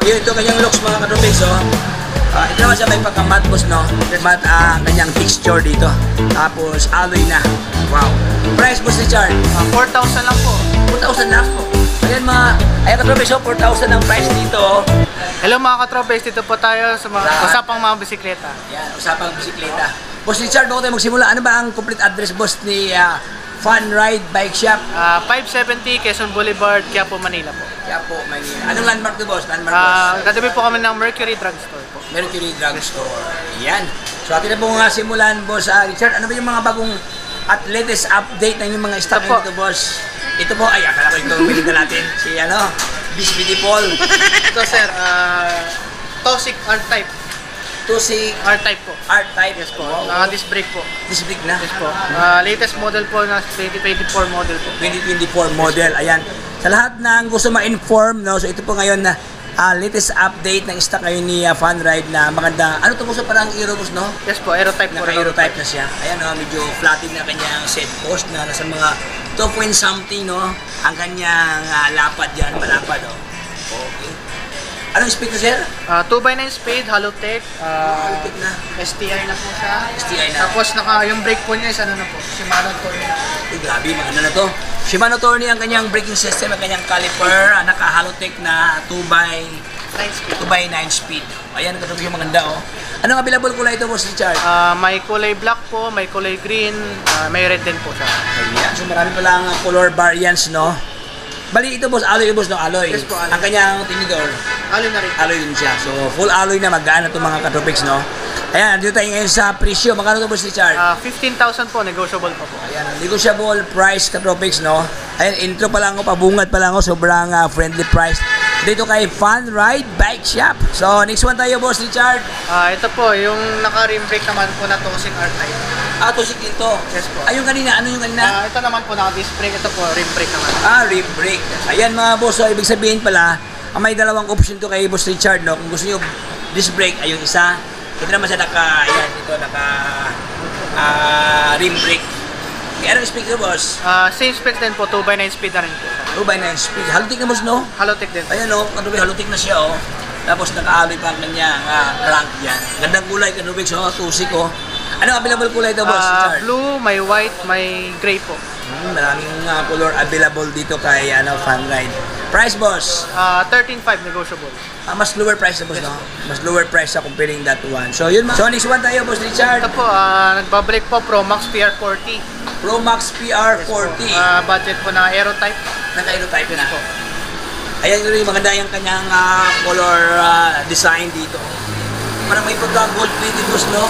Yun, ito kanyang looks mga katropics, oh. Ito naman siya may pagka-matte boss, no? Matte kanyang texture dito. Tapos alloy na. Wow. Price boss Richard? 4,000 lang po. 4,000 lang po. Ayan katropics, oh, 4,000 ang price dito, oh. Hello mga katropics, dito po tayo sa mga usapang mga bisikleta. Yan, usapang bisikleta. Boss Richard, bago tayo magsimula, ano ba ang complete address boss ni Fun Ride Bike Shop? 570 Quezon Boulevard, Quiapo, Manila po. Quiapo, Manila. Anong landmark to boss? Landmark boss? Katabi po kami ng Mercury Drugstore po. Mercury Drugstore. Yan. So atin na po nga simulan boss Richard. Ano ba yung mga bagong at latest update ng yung mga stock dito boss? Ito po, ay akala ko ito bilhin natin. Si Bisbee Paul. Ito sir, Toxic R-Type. Toxic R-Type po. R-Type. Yes po. Wow. Disc brake po. Disc brake na? Yes po. Latest model po na 2024 model po. 2024 model. Ayan. Sa lahat ng gusto ma-inform, no? So ito po ngayon na latest update ng stock ngayon ni Fun Ride na maganda. Ano ito po sa parang Aerobus, no? Yes po, Aerotype po. Naka-Aerotype na siya. Ayan, no? Medyo flatted na kanyang set post na nasa mga 2 point something, no? Ang kanyang lapad yan, malapad, no? Okay. Anong speed na, sir? 2x9 speed, Halotech. Halotech na. STI na po siya. STI na. Tapos yung brake po niya is ano na po, Shimano Tourney. Grabe, maganda na to. Shimano Tourney ang kanyang braking system, ang kanyang caliper, naka-Halotech na 2x9 speed. Ayan, katuloy yung maganda, oh. Anong available kulay ito, boss Richard? May kulay black po, may kulay green, may red din po siya. Ayan, so marami pala ang color variants, no? Bali ito boss, alloy boss, no? Alloy. Yes po, alloy. Ang kanyang tinidor, Alloy na rin. alloy din siya. So full alloy na, magaan na itong mga katropics, no? Ayan, dito tayo ngayon sa presyo. Magkano ito boss Richard? 15,000 po, negotiable pa po. Ayan, negotiable price katropics, no? Ayan, intro pa lang ako, pabungad pa lang ako, sobrang friendly price. Dito kay Fun Ride Bike Shop. So next one tayo boss Richard. Ito po, yung naka-rim brake naman po na Toxic R-Type. Toxic dito. Yes po. Yung kanina, ano yung kanina? Ito naman po, naka-disc brake. Ito po, rim brake naman. Rim brake. Ayan mga boss, so ibig sabihin pala, may dalawang option to kay boss Richard, no? Kung gusto nyo disc brake, ay yung isa. Ito naman siya rim brake. Anong speed ito boss? Same specs din po, 2x9 speed na rin po. 2x9 speed. Halotech na boss, no? Halotech din. Ayan, no? Kanubig, halotech na siya, oh. Tapos naka-alloy pa ang kanyang crank yan. Gandang kulay, kanubig, so tusik, oh. Ano available kulay ito boss Richard? Blue, may white, may gray po. Maraming color available dito kay Fun Ride. Price boss? 13.5 negotiable. Mas lower price na boss, no? Mas lower price sa comparing that one. So yun, so next one tayo boss Richard. Ito po, nagbabalik po Pro Max PR40. Pro Max PR40. Budget po na Aerotype. Naka-Aerotype na. Ayan yun yung maganda yung kanyang color design dito. Parang may pagka-gold plated boss, no?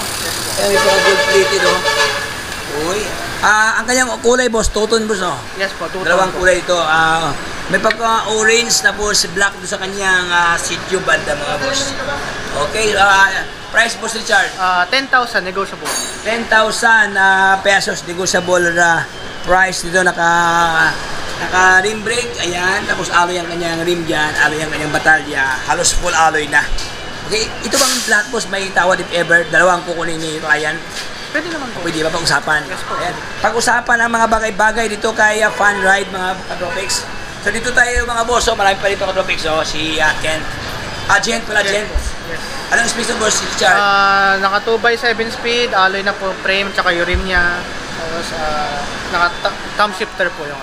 Ayan, may pagka-gold plated, no? Uy. Ang kanyang kulay boss, two-tone boss, no? Yes po, two-tone. Dalawang kulay ito. May pagka-orange tapos black doon sa kanyang seat tube banda mga boss. Okay, price boss Richard? 10,000 negotiable. 10,000 pesos negotiable price dito, naka rim brake, ayan, tapos alloy ang kanyang rim dyan, alloy ang kanyang batalya, halos full alloy na. Okay, ito bang flat boss may tawad if ever, dalawang kukunin ni Ryan? Pwede naman po. Pwede ba pag-usapan? Yes po. Ayan. Pag-usapan ang mga bagay-bagay dito kay Fun Ride mga katropics. So dito tayo mga boss, so marami pa dito katropics, so si Kent. Gent pala, Gent. Yes. Anong speed ng boss, Richard? Naka 2x7 speed, alloy na po frame, tsaka yung rim niya. Tapos naka thumb shifter po yung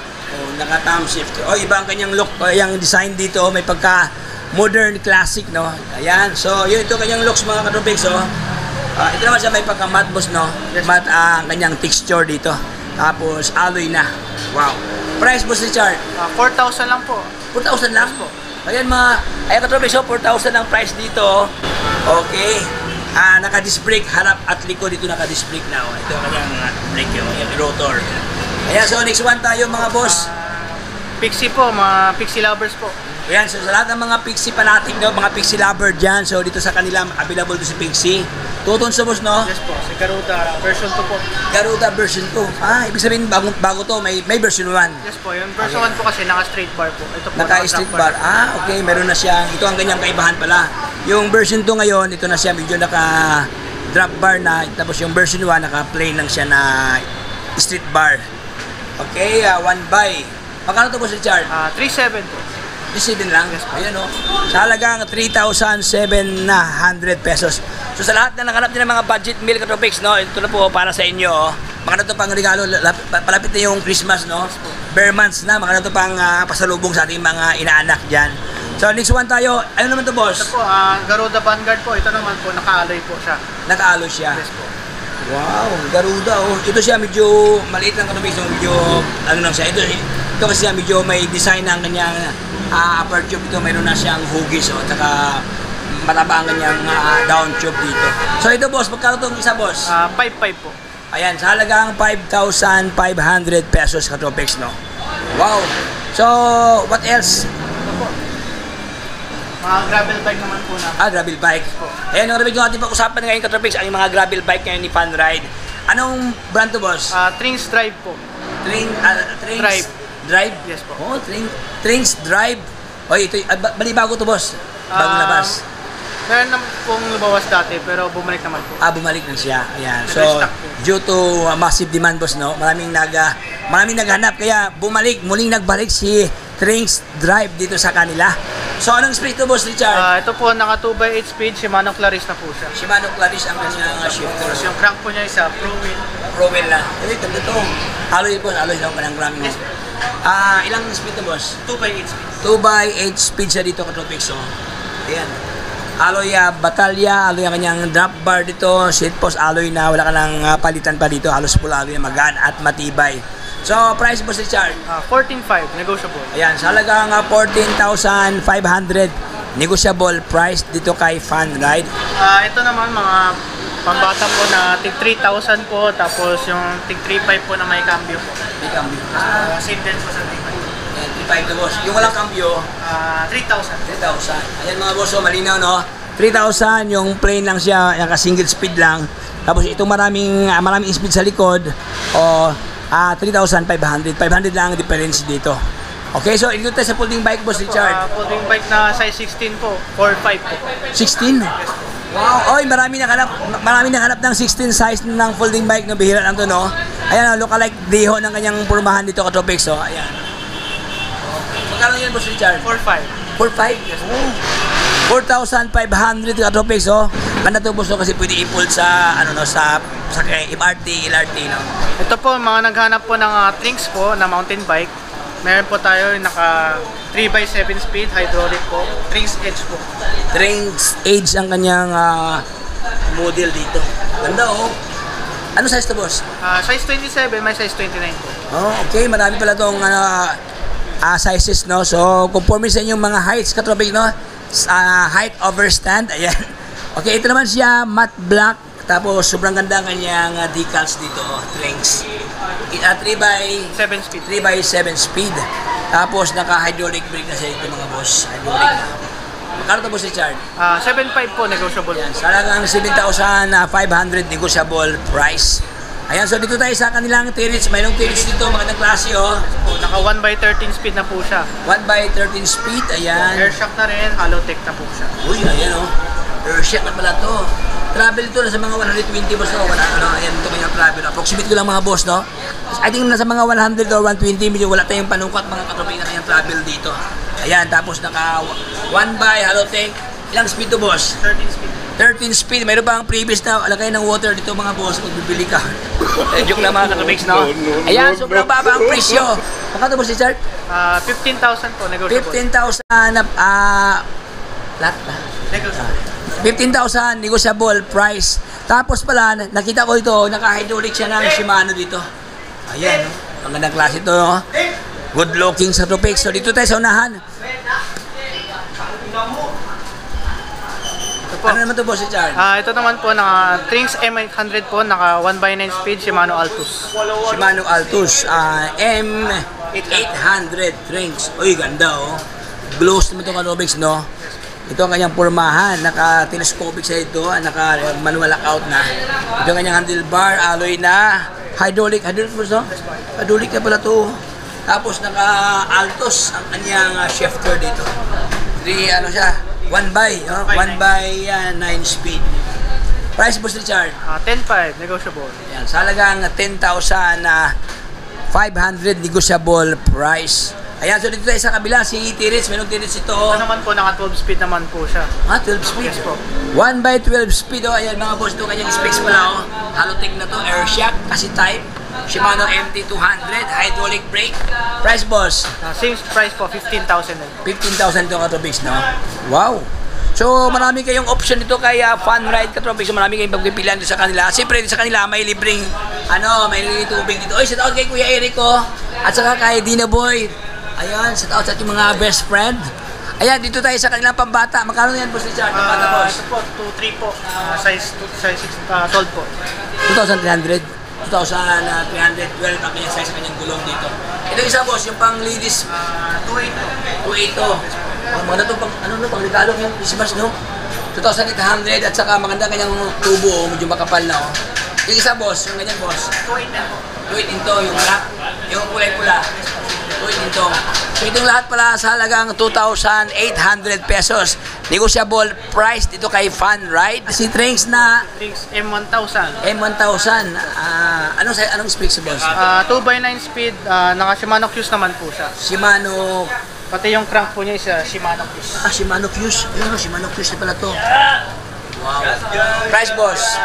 Naka-thumb shifter. Iba ang kanyang look, yung design dito, may pagka modern classic, no? Ayan, so yun ito kanyang looks mga katropics, so. Ito naman siya may pagka-matte boss, no? Yes. Matte ang kanyang texture dito. Tapos alloy na. Wow. Price boss Richard? 4,000 lang po. 4,000 lang po. Ayan ayan katropics, so 4,000 ang price dito. Okay. Naka-disc brake, harap at likod dito naka-disc brake na. Ito ang kanyang brake, yung rotor. Ayan, so next one tayo mga boss. Pixie po, mga Pixie lovers po. Ayan, so sa lahat ng mga Pixie fanatic, no, mga Pixie lover dyan, so dito sa kanila, available to si Pixie. Two-tone sa boss, no? Yes po, si Garuda, version 2 po. Garuda version 2. Ibig sabihin, bago to, may version 1. Yes po, yung version 1 po kasi naka-straight bar po. Ito po, Naka-straight bar. Okay, meron na siya. Ito ang kanyang kaibahan pala. Yung version 2 ngayon, ito na siya, medyo naka-drop bar na. Tapos yung version 1, naka-plain lang siya na street bar. Okay, 1 by. Magkano to boss Richard? 3.7 po. 27 lang. Ayan o. Sa halagang 3,700 pesos. So sa lahat na nakanap din ng mga budget meal katropics, no? Ito na po para sa inyo. Makana to pang regalo. Palapit na yung Christmas, no? Bare months na. Makana to pang pasalubong sa ating mga inaanak dyan. So next one tayo. Ano naman to, boss? Ito po, Garuda Vanguard po. Ito naman po, naka-alloy po siya. Naka-alloy siya. Yes po. Wow, Garuda oh. Ito siya medyo maliit lang katropics, no? Medyo ano lang siya. Ito kasi siya medyo may design ng kanyang upper tube. Ito mayroon na siyang hugis, oh. Tsaka mataba ang kanyang down tube dito. So ito, boss, magkano itong isa, boss? 5.5 po. Ayan, sa halagang 5,500 pesos katropics, no? Wow. So, what else? Ito po. Mga gravel bike naman po na. Gravel bike. Ayan, ang yung ating pag-usapan ngayon katropics, ang mga gravel bike ngayon ni Fun Ride. Anong brand to, boss? Trings Drive po. Trings Drive. Drive? Yes po. Oh, Trings Drive. Oy, ito, bali bago to, boss. Bagong labas. Meron naman pong lumawas dati, pero bumalik naman po. Bumalik na siya. Ayan. So, Nag-restock po. due to massive demand, boss, no? Maraming naghanap, kaya muling nagbalik si Trings Drive dito sa kanila. So, anong speed to, boss, Richard? Ito po, naka 2x8 speed, Shimano Claris na po siya. Shimano Claris ang kanyang shifter. Tapos yung crank po niya isa, Pro Wheel. Pro wheel lang. Ganda to. Alloy, boss. Alloy lang pa ng gram mo. Ilang speed to, boss? 2x8 speed. 2x8 speed siya dito, katropics. So, ayan. Alloy batalya, alloy ang kanyang drop bar dito, seat post alloy na, wala ka nang palitan pa dito, halos full alloy na magaan at matibay. So, price, boss, Richard? 14.5, negotiable. Ayan, sa halagang 14,500 negotiable price dito kay Fun Ride. Ito naman mga pambata po na tig 3,000 po, tapos yung tig 3.5 po na may cambio po. May cambio. Same din po sa 3.5. Ayan, 3,500 na, boss. Yung walang cambio, 3,000. 3,000. Ayan mga boss, malinaw, no? 3,000, yung plain lang siya, yung single speed lang. Tapos ito maraming speed sa likod. 3,500. 500 lang ang difference dito. Okay, so ito tayo sa folding bike, boss, Richard. Folding bike na size 16 po, 4.5 po. 16? Wow, oy, marami naghanap ng 16 size ng folding bike, no? Bihira lang to, no? Ayan, lookalike deho ng kanyang pormahan dito, katropics, so ayan. Magkano yan, boss, Richard? 4.5. 4,500? Yes. Oh. 4,500 katropics, oh. Ganda to, boss, no? Kasi pwede i-fold sa, sa MRT, LRT, no? Ito po, mga naghanap po ng Trings po na mountain bike. Meron po tayo naka 3x7 speed, hydraulic po. Trings Edge po. Trings Edge ang kanyang model dito. Ganda, oh. Ano size to, boss? Size 27, may size 29 po. Oh, okay. Marami pala tong sizes, no? So, conforme sa inyong mga heights, katropic, no? Height overstand, ayan. Okay, ito naman siya, matte black. Tapos, sobrang ganda ang kanyang decals dito, Trings. 7 speed. 3x7 speed. Tapos, naka-hydraulic brake na siya ito, mga boss. Hydraulic na. Magkano ito, boss, Richard? 7.5 po, negotiable. Ayan, sa halagang 7,500 negotiable price. Ayan, so dito tayo sa kanilang turrets. Mayroong turrets dito, magandang klase, oh. Naka 1x13 speed na po siya. 1x13 speed, ayan. Air shock na rin, hollow tech na po siya. Uy, ayan, oh. Air shock na pala to. Travel to, nasa mga 120, boss, no? Ayan, ito kanyang travel. Approximate ko lang, mga boss, no? I think nasa mga 100 or 120, medyo wala tayong panungkat, mga katropik na kanyang travel dito. Ayan, tapos naka 1x hollow tank. Ilang speed to, boss? 13 speed. 13 speed. Mayroon pa ang previous na lagay ng water dito, mga boss, kung bibili ka. Joke lang, mga katropiks, no? Ayan, sobrang baba ang presyo. Magkano, boss, Richard? 15,000 po, negotiable. 15,000 na, lahat ba? Negotiable. 15,000 negotiable price. Tapos pala, nakita ko ito, naka-hydraulic siya ng Shimano dito. Ayan, no? Ang gandang klase ito, no? Good looking sa tropics. So, dito tayo sa unahan. Ito po. Ano naman ito, boss, Richard? Ito naman po, naka Trings M800 po, naka 1x9 speed, Shimano Altus. Shimano Altus, M800 Trings. Uy, ganda, oh. Glows naman itong katropics, no? Ito ang kanyang pormahan, naka-telescopic sa ito, naka-manual lockout na. Ito ang kanyang handlebar, alloy na, hydraulic po, no? Hydraulic na pala ito. Tapos naka-Altos ang kanyang shifter dito. 1 by 9 speed. Price, boss, Richard? 10.5, negotiable. Yan, sa halagang 10,500 negotiable price. Ayan, so dito tayo sa kabila, si Tirits, mayroong Tirits ito. Ito naman po, naka 12 speed naman po siya. 12 speed? Yes po. 1x12 speed, Ayan mga boss, ito kanyang specs pala, Halotech na to, air shock, kasi type. Shimano MT200, hydraulic brake. Price, boss? Same price po, 15,000 din. 15,000 ito Katropics, no? Wow! So, marami kayong option dito kay Fun Ride Katropics. So, marami kayong pagpipilian dito sa kanila. Siyempre, sa kanila, may libreng, may libreng tubig dito. Oy, shout out kay Kuya Erico. At saka kay Dina Boy. Ayan, shout out sa ating mga best friend. Ayan, dito tayo sa kanilang pambata. Magkano yan, Boss Richard? Pambata, boss? Ito po, 2.3 po. Size 12 po. 2,300. 2,312 ang kanyang size sa kanyang gulong dito. Ito isa, boss, yung pang ladies. 2.8 po. 2.8 to. Maganda to pang regalo ng Christmas, no? 2,800 at saka maganda kanyang tubo, medyo makapal na, oh. Yung isa, boss, yung ganyan, boss. 2.8 din po. 2.8 din to, yung black, yung kulay pula. 2.8 din to. So itong lahat pala sa halagang 2,800 pesos. Negotiable price dito kay Fun Ride. Si Trinks na Trinks M1000. M1000. Anong specs, boss? 2x9 speed, naka Shimano Fuse naman po siya. Shimano. Pati yung crank po niya is Shimano Fuse. Shimano Fuse. Ayun, Shimano Fuse na pala to. Wow. Price, boss?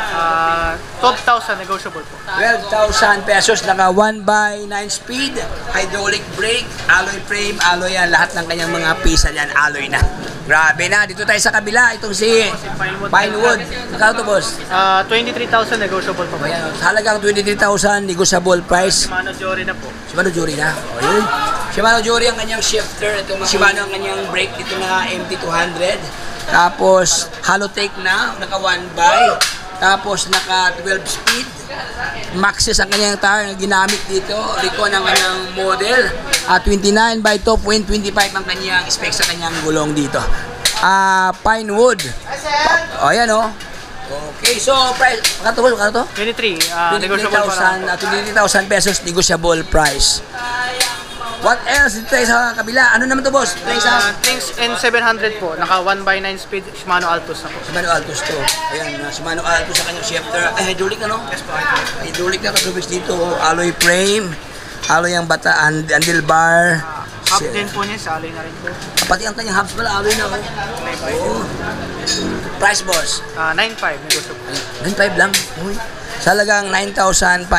12,000 negotiable po. 12,000 pesos. Naka 1x9 speed, hydraulic brake, alloy frame, alloy yan. Lahat ng kanyang mga pisa yan, alloy na. Grabe na. Dito tayo sa kabila. Itong si Pinewood. Magkano to, boss? 23,000 negotiable po. Ayan, halagang 23,000 negotiable price. Shimano Jory na po. Shimano Jory na. O yun. Shimano Jory ang kanyang shifter. Ito Shimano ang kanyang brake dito na MT200. Tapos Halotech na, naka 1x. Tapos naka 12 speed. Maxxis ang kanyang tire na ginamit dito. Recon ang kanyang model. 29 by 2.25 ang kanyang specs sa kanyang gulong dito. Pinewood. O ayan o. Okay, so price, magkano to? 23, negotiable pa lang po. 23,000 pesos, negotiable price. What else? Dito tayo sa kabila. Ano naman to, boss? Trinks N700 po, naka 1x9 speed Shimano Altus na po. Shimano Altus to. Ayan, Shimano Altus sa kanyang shifter. Ay, hydraulic na, no? Yes po. Hydraulic na katrubis dito. Alloy frame. Alloy ang bata, handlebar. Hub din po niya, sa alloy na rin po. Pati ang kanyang hubs pala, alloy na, oh. Oh. Price, boss? 9.5 negotiable. 9.5 lang. Uy. Sa halagang 9,500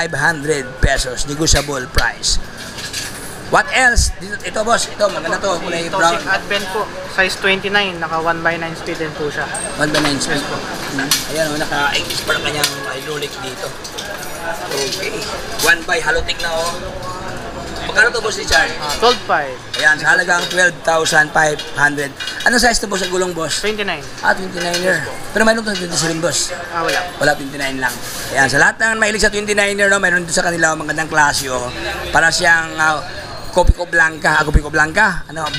pesos. Negotiable price. What else? Ito, boss. Ito, maganda to. Kulay brown. Toxic Advent po, size 29, naka 1x9 speed din po siya. 1x9 speed po. Ayan, naka-8 pa ang kanyang hydraulic dito. Okay. 1x Halotech na, oh. Magkano to, boss, Richard? 12.5. Ayan, sa halagang 12,500. Anong size to, boss, ang gulong, boss? 29. 29er. Pero mayroon to 27, boss. Wala. Wala, 29 lang. Ayan, sa lahat ng mahilig sa 29er, no, mayroon dito sa kanila magandang klase, oh. Para siyang Copico Blanca,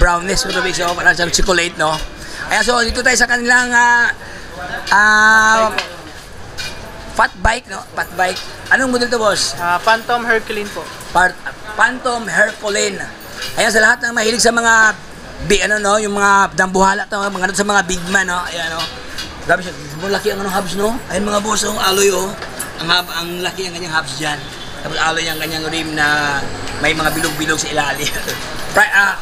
brownness, so parang siyang chocolate, no? Ayan, so dito tayo sa kanilang fat bike, no? Fat bike. Anong model to, boss? Phantom Herculean po. Phantom Herculean. Ayan, sa lahat ng mahilig sa mga yung mga dambuhala to, mga sa mga big man, no? Ayan, no? Grabe siya, malaki ang hubs, no? Ayan mga boss, ang alloy, oh. Ang laki ang kanyang hubs dyan. Tapos alloy ang kanyang rim na may mga bilog-bilog sa ilalim.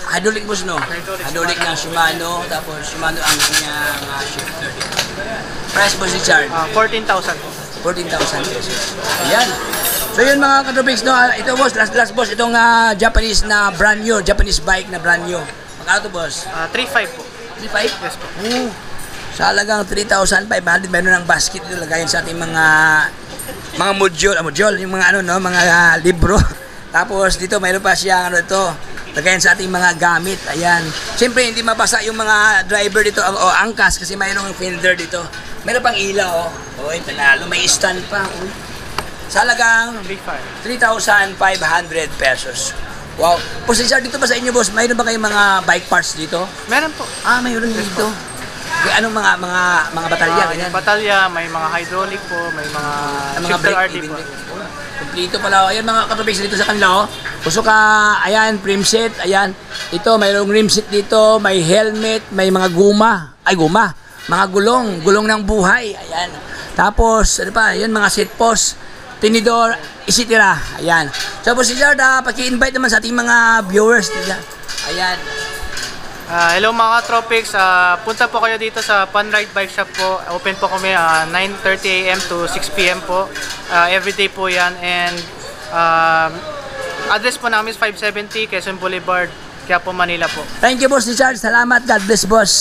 Hydraulic, boss, no? Hydraulic na Shimano, tapos Shimano ang kanyang shifter. Price, boss, Richard? 14,000. 14,000 pesos. Ayan. So yun mga katropics, no? Ito, boss, last boss, itong Japanese na brand new, Japanese bike na brand new. Magkano to, boss? 3.5 po. 3.5? Yes po. Sa halagang 3,500, meron ng basket dito, lagayan sa ating mga module, yung mga mga libro. Tapos dito mayroon pa siya lagayan sa ating mga gamit. Ayan. Siyempre hindi mabasa yung mga driver dito o angkas kasi mayroong filter dito. Meron pang ilaw, oh. Oy, panalo, may stand pa. Oh. Sa halagang 3,500 pesos. Wow. Posisyon dito ba sa inyo, boss? Mayroon ba kayong mga bike parts dito? Meron po. Mayroon dito. Anong mga batalya? Ganyan? Batalya, may mga hydraulic po, may mga shifter RD po. Kumplito pala. Ayan mga katropics dito sa kanila. Gusto ka, ayan, frame set. Ayan. Ito, mayroong rim set dito. May helmet, may mga guma. Mga gulong ng buhay. Ayan. Tapos, ano pa, ayan, mga set post, tinidor, etc. Ayan. So, po si Jard, paki-invite naman sa ating mga viewers. Ayan. Hello mga Tropics, punta po kayo dito sa Panride Bike Shop po. Open po kami 9:30 AM to 6 PM po. Everyday po yan. And address po namin is 570 Quezon Boulevard, Quiapo, Manila po. Thank you, Boss Richard. Salamat. God bless, boss.